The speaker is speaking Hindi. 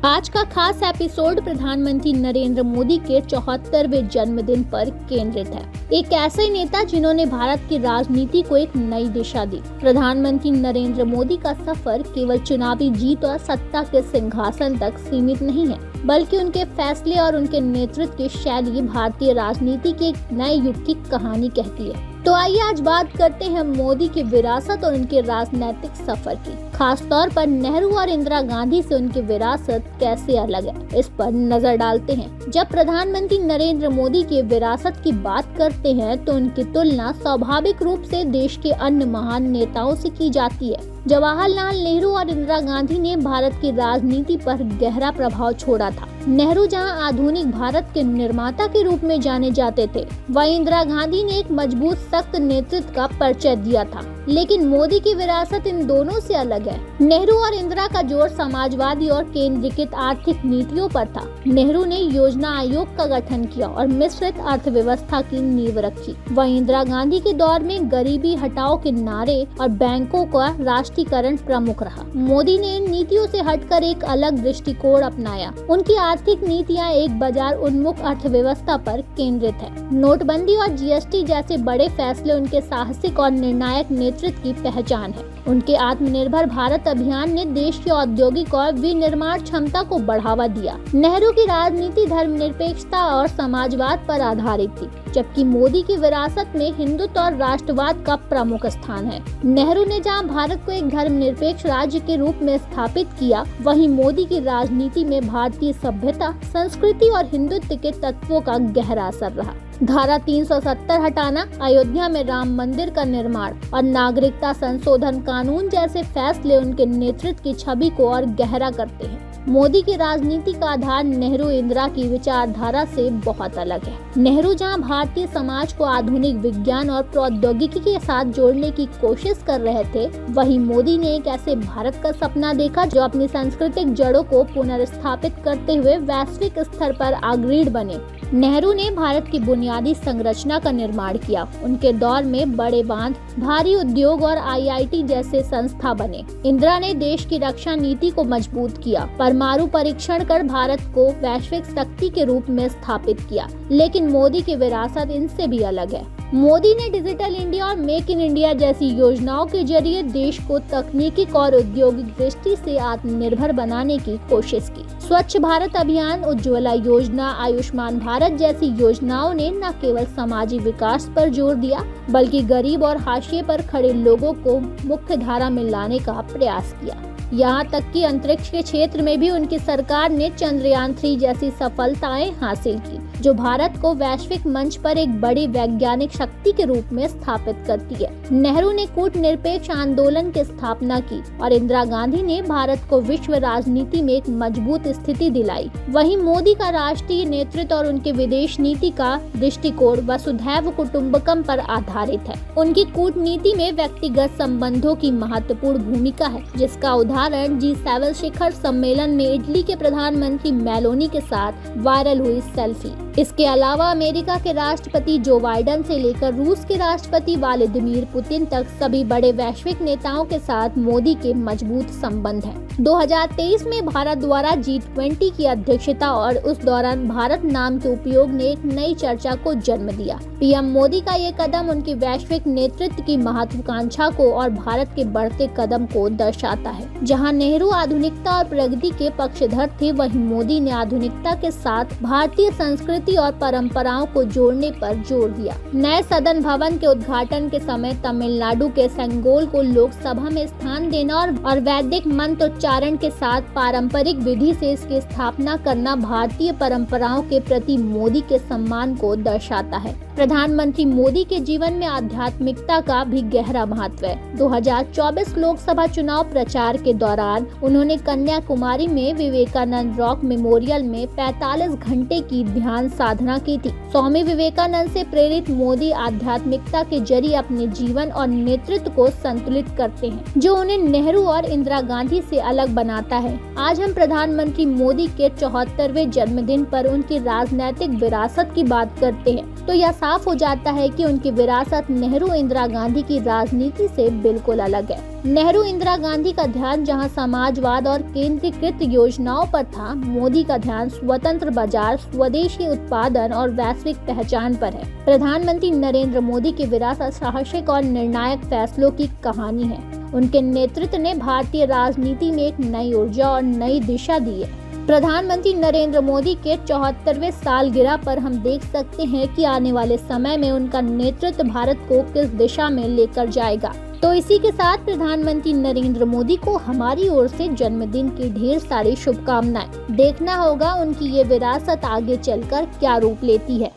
आज का खास एपिसोड प्रधानमंत्री नरेंद्र मोदी के 74वें जन्मदिन पर केंद्रित है। एक ऐसे नेता जिन्होंने भारत की राजनीति को एक नई दिशा दी। प्रधानमंत्री नरेंद्र मोदी का सफर केवल चुनावी जीत और सत्ता के सिंहासन तक सीमित नहीं है, बल्कि उनके फैसले और उनके नेतृत्व की शैली भारतीय राजनीति के एक नए युग की कहानी कहती है। तो आइए आज बात करते हैं मोदी की विरासत और उनके राजनीतिक सफर की। खास तौर पर नेहरू और इंदिरा गांधी से उनकी विरासत कैसे अलग है, इस पर नजर डालते हैं। जब प्रधानमंत्री नरेंद्र मोदी की विरासत की बात करते हैं तो उनकी तुलना स्वाभाविक रूप से देश के अन्य महान नेताओं से की जाती है। जवाहरलाल नेहरू और इंदिरा गांधी ने भारत की राजनीति पर गहरा प्रभाव छोड़ा था। नेहरू जहां आधुनिक भारत के निर्माता के रूप में जाने जाते थे, वहीं इंदिरा गांधी ने एक मजबूत सख्त नेतृत्व का परिचय दिया था। लेकिन मोदी की विरासत इन दोनों से अलग है। नेहरू और इंदिरा का जोर समाजवादी और केंद्रीकृत आर्थिक नीतियों पर था। नेहरू ने योजना आयोग का गठन किया और मिश्रित अर्थव्यवस्था की नींव रखी। वहीं इंदिरा गांधी के दौर में गरीबी हटाओ के नारे और बैंकों का राष्ट्रीयकरण प्रमुख रहा। मोदी ने इन नीतियों से हटकर एक अलग दृष्टिकोण अपनाया। उनकी आर्थिक नीतियां एक बाजार उन्मुख अर्थव्यवस्था पर केंद्रित है। नोटबंदी और जीएसटी जैसे बड़े फैसले उनके साहसिक और निर्णायक नेतृत्व की पहचान है। उनके आत्मनिर्भर भारत अभियान ने देश की औद्योगिक और विनिर्माण क्षमता को बढ़ावा दिया। नेहरू की राजनीति धर्मनिरपेक्षता और समाजवाद पर आधारित थी, जबकि मोदी की विरासत में हिंदुत्व और राष्ट्रवाद का प्रमुख स्थान है। नेहरू ने जहां भारत को एक धर्मनिरपेक्ष राज्य के रूप में स्थापित किया, वहीं मोदी की राजनीति में भारतीय सभ्यता, संस्कृति और हिंदुत्व के तत्वों का गहरा असर रहा। धारा 370 हटाना, अयोध्या में राम मंदिर का निर्माण और नागरिकता संशोधन कानून जैसे फैसले उनके नेतृत्व की छवि को और गहरा करते हैं। मोदी की राजनीति का आधार नेहरू इंदिरा की विचारधारा से बहुत अलग है। नेहरू जहां भारतीय समाज को आधुनिक विज्ञान और प्रौद्योगिकी के साथ जोड़ने की कोशिश कर रहे थे, वहीं मोदी ने एक ऐसे भारत का सपना देखा जो अपनी सांस्कृतिक जड़ों को पुनर्स्थापित करते हुए वैश्विक स्तर पर अग्रणी बने। नेहरू ने भारत की बुनियादी संरचना का निर्माण किया। उनके दौर में बड़े बांध, भारी उद्योग और आईआईटी जैसे संस्था बने। इंदिरा ने देश की रक्षा नीति को मजबूत किया, परमाणु परीक्षण कर भारत को वैश्विक शक्ति के रूप में स्थापित किया। लेकिन मोदी की विरासत इनसे भी अलग है। मोदी ने डिजिटल इंडिया और मेक इन इंडिया जैसी योजनाओं के जरिए देश को तकनीकी और औद्योगिक दृष्टि से आत्मनिर्भर बनाने की कोशिश की। स्वच्छ भारत अभियान, उज्ज्वला योजना, आयुष्मान भारत जैसी योजनाओं ने न केवल सामाजिक विकास पर जोर दिया, बल्कि गरीब और हाशिए पर खड़े लोगों को मुख्य धारा में लाने का प्रयास किया। यहाँ तक कि अंतरिक्ष के क्षेत्र में भी उनकी सरकार ने चंद्रयान 3 जैसी सफलताएं हासिल की, जो भारत को वैश्विक मंच पर एक बड़ी वैज्ञानिक शक्ति के रूप में स्थापित करती है। नेहरू ने कूटनिरपेक्ष आंदोलन की स्थापना की और इंदिरा गांधी ने भारत को विश्व राजनीति में एक मजबूत स्थिति दिलाई। वहीं मोदी का राष्ट्रीय नेतृत्व और उनके विदेश नीति का दृष्टिकोण वसुधैव कुटुंबकम पर आधारित है। उनकी कूटनीति में व्यक्तिगत संबंधों की महत्वपूर्ण भूमिका है, जिसका उदाहरण G7 शिखर सम्मेलन में इटली के प्रधानमंत्री मेलोनी के साथ वायरल हुई सेल्फी। इसके अलावा अमेरिका के राष्ट्रपति जो बाइडेन से लेकर रूस के राष्ट्रपति व्लादिमीर पुतिन तक सभी बड़े वैश्विक नेताओं के साथ मोदी के मजबूत संबंध हैं। 2023 में भारत द्वारा G20 की अध्यक्षता और उस दौरान भारत नाम के उपयोग ने एक नई चर्चा को जन्म दिया। पीएम मोदी का ये कदम उनकी वैश्विक नेतृत्व की महत्वाकांक्षा को और भारत के बढ़ते कदम को दर्शाता है। जहां नेहरू आधुनिकता और प्रगति के पक्षधर थे, वहीं मोदी ने आधुनिकता के साथ भारतीय संस्कृति और परंपराओं को जोड़ने पर जोर दिया। नए सदन भवन के उद्घाटन के समय तमिलनाडु के सेंगोल को लोकसभा में स्थान देना और वैदिक मंत्रोच्चारण के साथ पारंपरिक विधि से इसकी स्थापना करना भारतीय परंपराओं के प्रति मोदी के सम्मान को दर्शाता है। प्रधानमंत्री मोदी के जीवन में आध्यात्मिकता का भी गहरा महत्व है। 2024 लोकसभा चुनाव प्रचार के दौरान उन्होंने कन्याकुमारी में विवेकानंद रॉक मेमोरियल में 45 घंटे की ध्यान साधना की थी। स्वामी विवेकानंद से प्रेरित मोदी आध्यात्मिकता के जरिए अपने जीवन और नेतृत्व को संतुलित करते हैं, जो उन्हें नेहरू और इंदिरा गांधी से अलग बनाता है। आज हम प्रधानमंत्री मोदी के 74वें जन्मदिन पर उनकी राजनीतिक विरासत की बात करते हैं, तो यह साफ हो जाता है कि उनकी विरासत नेहरू इंदिरा गांधी की राजनीति से बिल्कुल अलग है। नेहरू इंदिरा गांधी का ध्यान जहां समाजवाद और केंद्रीकृत योजनाओं पर था, मोदी का ध्यान स्वतंत्र बाजार, स्वदेशी उत्पादन और वैश्विक पहचान पर है। प्रधानमंत्री नरेंद्र मोदी की विरासत साहसिक और निर्णायक फैसलों की कहानी है। उनके नेतृत्व ने भारतीय राजनीति में एक नई ऊर्जा और नई दिशा दी है। प्रधानमंत्री नरेंद्र मोदी के 74वें सालगिरह पर हम देख सकते हैं कि आने वाले समय में उनका नेतृत्व भारत को किस दिशा में लेकर जाएगा। तो इसी के साथ प्रधानमंत्री नरेंद्र मोदी को हमारी ओर से जन्मदिन की ढेर सारी शुभकामनाएं। देखना होगा उनकी ये विरासत आगे चलकर क्या रूप लेती है।